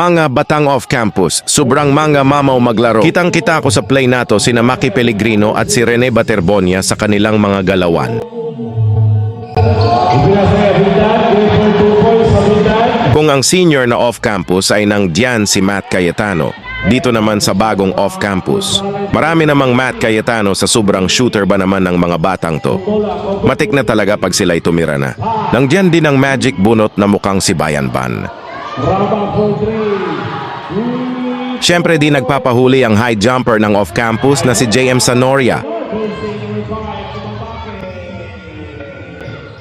Mga batang off-campus, sobrang mga mamaw maglaro. Kitang-kita ako sa play nato sina Maki Pellegrino at si Rene Baterbonia sa kanilang mga galawan. Kung ang senior na off-campus ay nang diyan si Matt Cayetano, dito naman sa bagong off-campus. Marami namang Matt Cayetano sa sobrang shooter ba naman ng mga batang to. Matik na talaga pag sila'y tumira na. Nang diyan din ang magic bunot na mukhang si Bayan Ban. Siyempre di nagpapahuli ang high jumper ng off-campus na si JM Sanoria.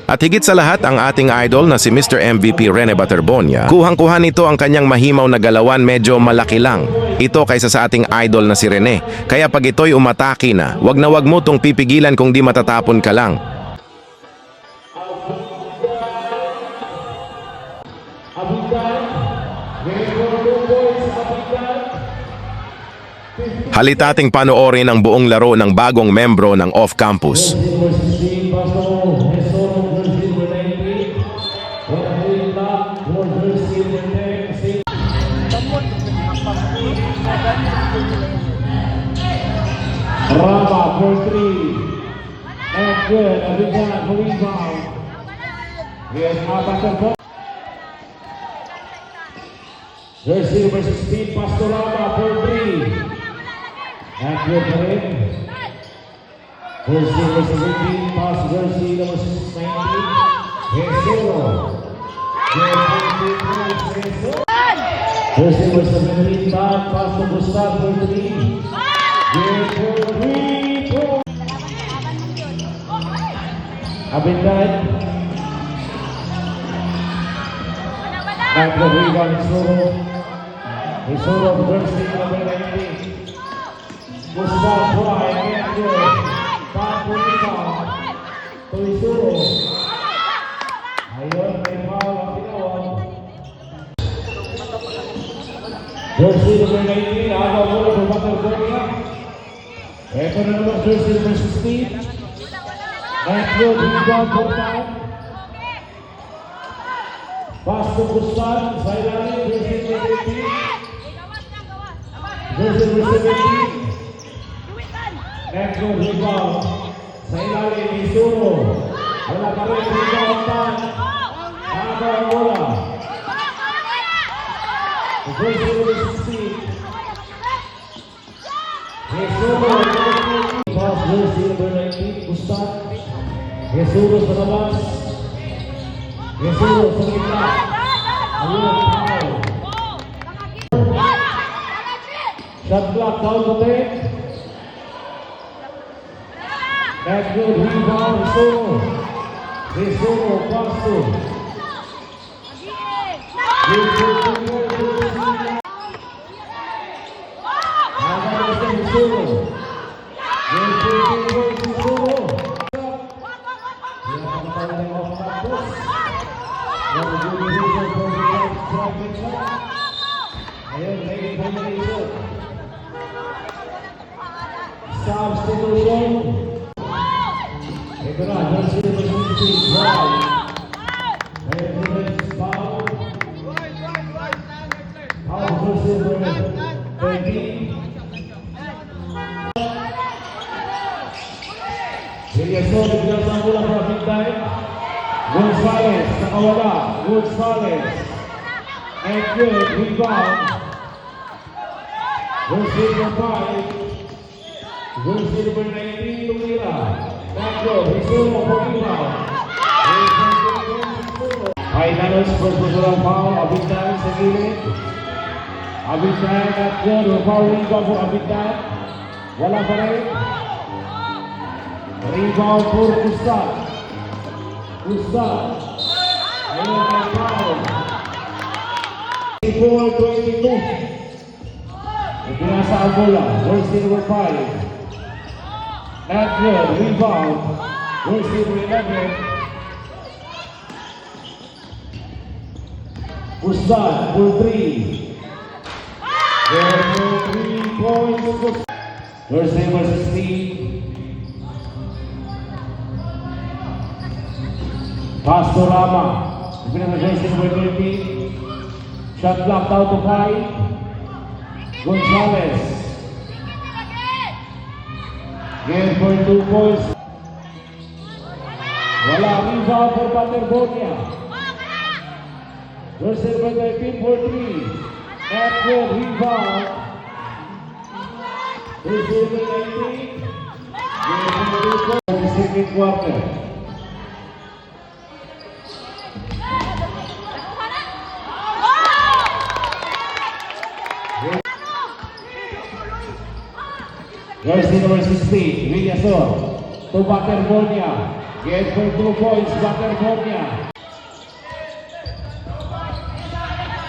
At higit sa lahat ang ating idol na si Mr. MVP Rene Baterbonia, kuhang-kuha nito ang kanyang mahimaw na galawan medyo malaki lang. Ito kaysa sa ating idol na si Rene. Kaya pag ito'y umatake na wag mo tong pipigilan kung di matatapon ka lang. Halitating panoorin ang buong laro ng bagong membro ng off-campus. Rama for 3. And good. Abidjan for rebound. Here's Abater. Jersey number 16. Pass to Rama for 3. And good for him. Jersey number 17. Pass jersey number 19. Here's Solo. Jersey number 17. Pass to Gustav for 3. Abindan at the rebound Isoro jersey number 19 Gustav Fry and good back to rebound to Isoro. Ayun, may foul ang ginawa. Jersey number 19 agaw mula for Baterbonia. Ito na naman jersey number 16. And good rebound for time. Pass to Gustav. Sa ilalim, jersey number 18. Jersey number 17. And good rebound. Sa ilalim, Isuro. Wala pa rin rebound time. Agaw mula. Jersey number 16. Isuro. Pass jersey number 19. Gustav. Isuro sa labas. Isuro sa gitna. Ayun ang foul. Shot clock down to 10. That good rebound. Isuro. Isuro pass to. Substitution. Ito na, jersey number 16, Brown. And the next foul. Foul jersey number 13. Williamson, bigyan sa mula para Bintay. Gonzales, nakawala. Gonzales. And good, rebound. Jersey number 5. Jersey number 19, tumira. Taklo, Isuro for rebound. Finals, first personal foul. Abindan sa gilid. Abindan at good. Foul rebound for Abindan. Wala pa rin. Rebound for Gustav. Gustav. Ayun ang foul. 24-22. Ipinasa ang bola. Jersey number 5. And good. Rebound. Jersey number 11. Gustav for 3. There for 3 points. Jersey number 16. Pastor Rama. Ipinasa jersey number 20. Shot clock down to 5. Gonzalez. Game for 2 points. Wala, rebound for Paterbonia. Versus by the team for 3. Network rebound. Versus by the team. Game for 2 points. Second quarter. Jersey number 16, Villasor. To Paterbonia. Game for 2 points, Paterbonia.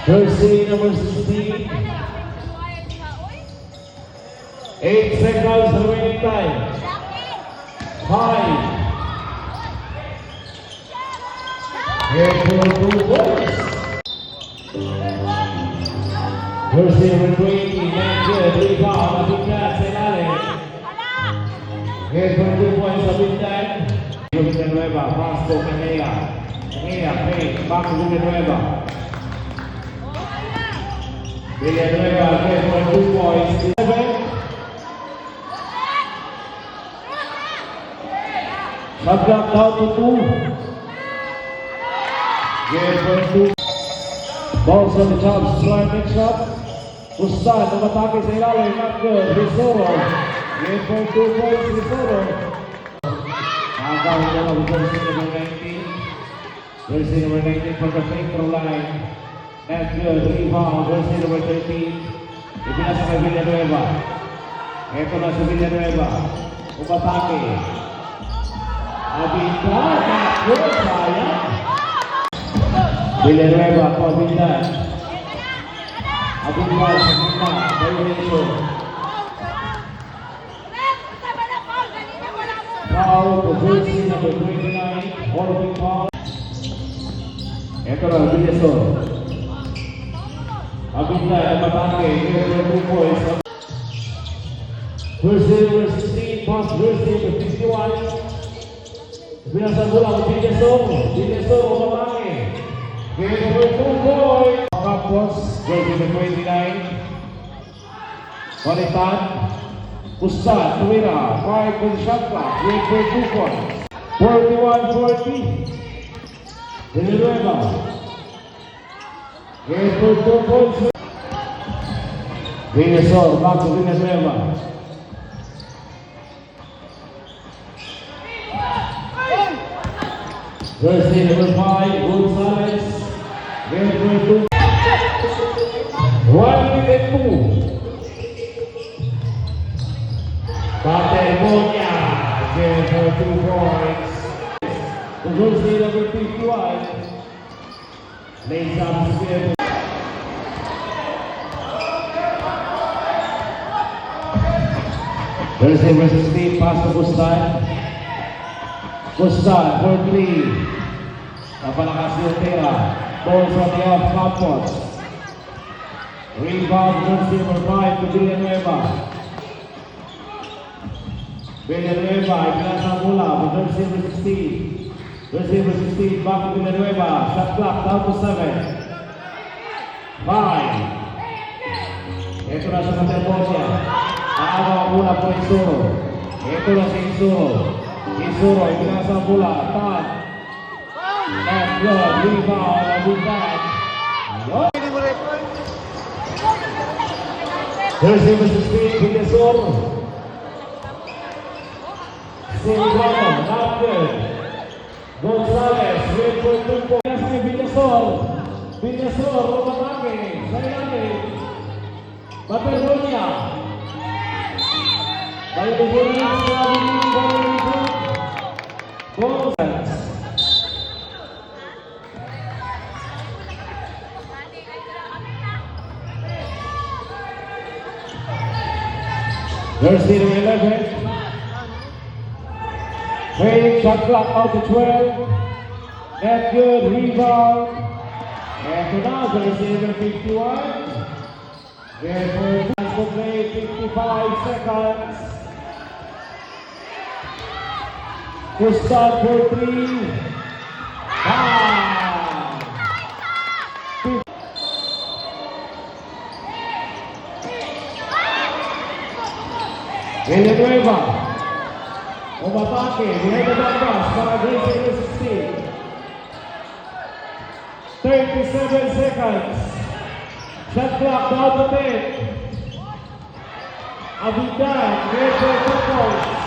Jersey number 16. 8 seconds remaining time. 5. Game for 2 points. Jersey number 20, Nancy, rebound, Abindan, Senale. Game for 2 points, Abindan. Villanueva, pass to Canela. Canela, fake, back to Villanueva. Villanueva, game for 2 points. 7. Shot clock down to 2. Game for 2. Balls on the job, strike shot. Gustan, namatake sa ilalim, not good. Risoro. Game for 2 points, Risoro. Nakakawin na lang, jersey number 19. Jersey number 19 for the free throw line. Not good. Rebound, jersey number 13. Ipinasa kay Villanueva. Ito na si Villanueva. Umatake. Abindan, not good. Sayang. Villanueva po Abindan. Abindan sa gitna. Violation. Foul to jersey number 29. Orbit foul. Ito na, Villasor. Abindan ang matake. Jersey 2 points. Jersey number 16. Pass jersey number 51. Binasa bola ang Villasor. Villasor ang matake. Game for 2 points. Campos, jersey number 29. Balitan. Gustan, Tuwira. 5 point shot clock. Game for 2 points. 41-40. Villanueva. Game for 2 points. Villasor, back to Villanueva. Jersey number 5, Gonzalez. Game for 2. 1-2. Paterbonia. Game for 2 points. Jersey number 51. Lays up the game. Jersey number 16, pass to Gustan. Gustan for 3. Napalakas yung tira. Ball from the off Campos. Rebound jersey number 5 to Villanueva. Villanueva, ipinasa mula for jersey number 16. Jersey number 16, back to Villanueva. Shot clock down to 7. 5. Ito na sa Paterbonia. Aawa mula po Isuro. Ito na si Isuro. Isuro, ipinasa mula. Tad. Left good, rebound, Abindan. Jersey number 16, Villasor. Silvano, not good. Gonzalez, wait for 2 points. Villasor. Villasor, umatake. Sa ilalim. Paterbonia. Violation, violation. Gonzalez. Jersey number 11. Fake shot clock out to 12. Net good, rebound. And now jersey number 51. Therefore, chance to play 55 seconds. To start for 3. 5. Villanueva. Umatake. Behind the back pass para Jersey number 16. 37 seconds. Shot clock down to 10. Abidan, Metro Tacos.